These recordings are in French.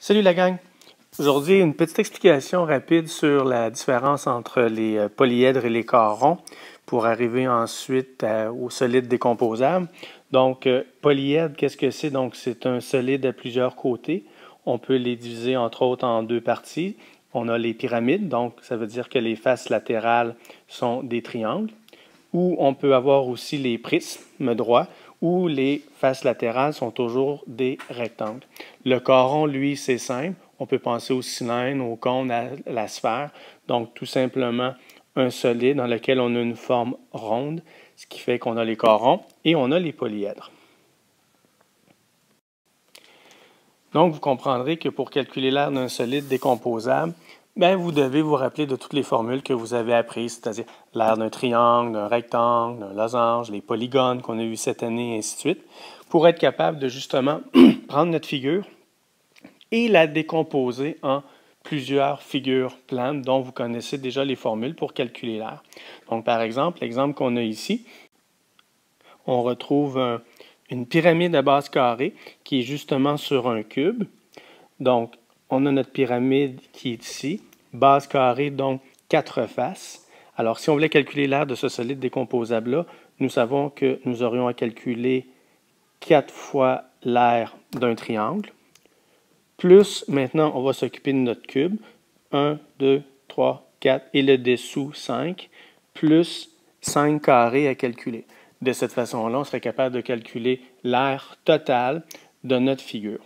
Salut la gang! Aujourd'hui, une petite explication rapide sur la différence entre les polyèdres et les corps ronds pour arriver ensuite au solide décomposable. Donc, polyèdre, qu'est-ce que c'est? Donc, c'est un solide à plusieurs côtés. On peut les diviser entre autres en deux parties. On a les pyramides, donc ça veut dire que les faces latérales sont des triangles. Ou on peut avoir aussi les prismes droits, où les faces latérales sont toujours des rectangles. Le corps rond, lui, c'est simple. On peut penser au cylindre, au cône, à la sphère. Donc, tout simplement, un solide dans lequel on a une forme ronde, ce qui fait qu'on a les corps ronds et on a les polyèdres. Donc, vous comprendrez que pour calculer l'aire d'un solide décomposable, vous devez vous rappeler de toutes les formules que vous avez apprises, c'est-à-dire l'aire d'un triangle, d'un rectangle, d'un losange, les polygones qu'on a vus cette année, et ainsi de suite, pour être capable de justement prendre notre figure et la décomposer en plusieurs figures planes dont vous connaissez déjà les formules pour calculer l'aire. Donc, par exemple, l'exemple qu'on a ici, on retrouve une pyramide à base carrée qui est justement sur un cube. Donc, on a notre pyramide qui est ici, base carrée, donc 4 faces. Alors, si on voulait calculer l'aire de ce solide décomposable-là, nous savons que nous aurions à calculer 4 fois l'aire d'un triangle, plus, maintenant, on va s'occuper de notre cube, 1, 2, 3, 4, et le dessous, 5, plus 5 carrés à calculer. De cette façon-là, on serait capable de calculer l'aire totale de notre figure.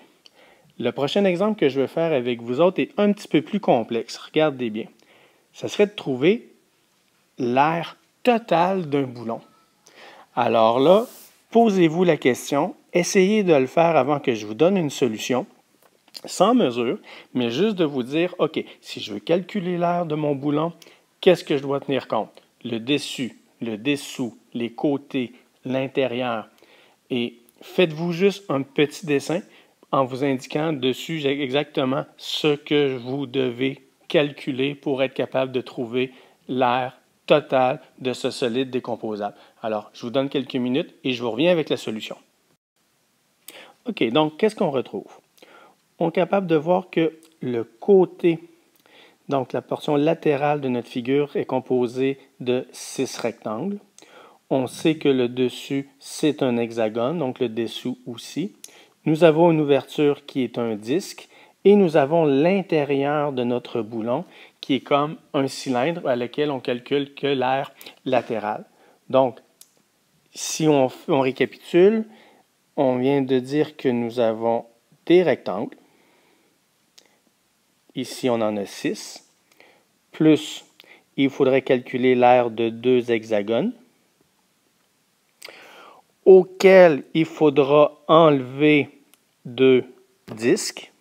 Le prochain exemple que je vais faire avec vous autres est un petit peu plus complexe. Regardez bien. Ça serait de trouver l'aire totale d'un boulon. Alors là, posez-vous la question, essayez de le faire avant que je vous donne une solution, sans mesure, mais juste de vous dire, OK, si je veux calculer l'aire de mon boulon, qu'est-ce que je dois tenir compte? Le dessus, le dessous, les côtés, l'intérieur. Et faites-vous juste un petit dessin en vous indiquant dessus exactement ce que vous devez calculer pour être capable de trouver l'aire totale de ce solide décomposable. Alors, je vous donne quelques minutes et je vous reviens avec la solution. OK, donc, qu'est-ce qu'on retrouve? On est capable de voir que le côté, donc la portion latérale de notre figure est composée de 6 rectangles. On sait que le dessus, c'est un hexagone, donc le dessous aussi. Nous avons une ouverture qui est un disque et nous avons l'intérieur de notre boulon qui est comme un cylindre à lequel on calcule que l'aire latérale. Donc, si on récapitule, on vient de dire que nous avons des rectangles. Ici, on en a 6. Plus, il faudrait calculer l'aire de 2 hexagones, auquel il faudra enlever 2 disques.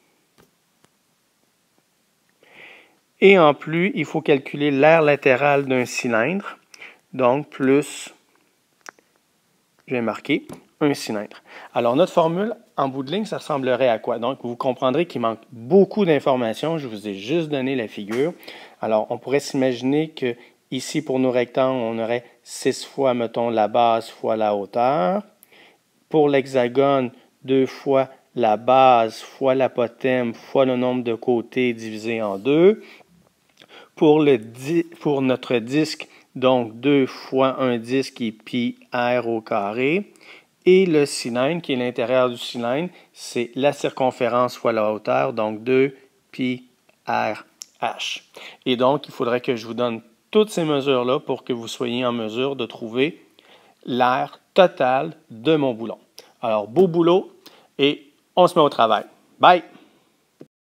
Et en plus, il faut calculer l'aire latérale d'un cylindre. Donc, plus, je vais marquer, un cylindre. Alors, notre formule, en bout de ligne, ça ressemblerait à quoi? Donc, vous comprendrez qu'il manque beaucoup d'informations. Je vous ai juste donné la figure. Alors, on pourrait s'imaginer que ici, pour nos rectangles, on aurait 6 fois, mettons, la base fois la hauteur. Pour l'hexagone, 2 fois la base fois l'apothème fois le nombre de côtés divisé en 2. Pour notre disque, donc 2 fois un disque et pi r au carré. Et le cylindre, qui est l'intérieur du cylindre, c'est la circonférence fois la hauteur, donc 2 pi r h. Et donc, il faudrait que je vous donne toutes ces mesures-là pour que vous soyez en mesure de trouver l'aire totale de mon boulon. Alors, beau boulot et on se met au travail. Bye!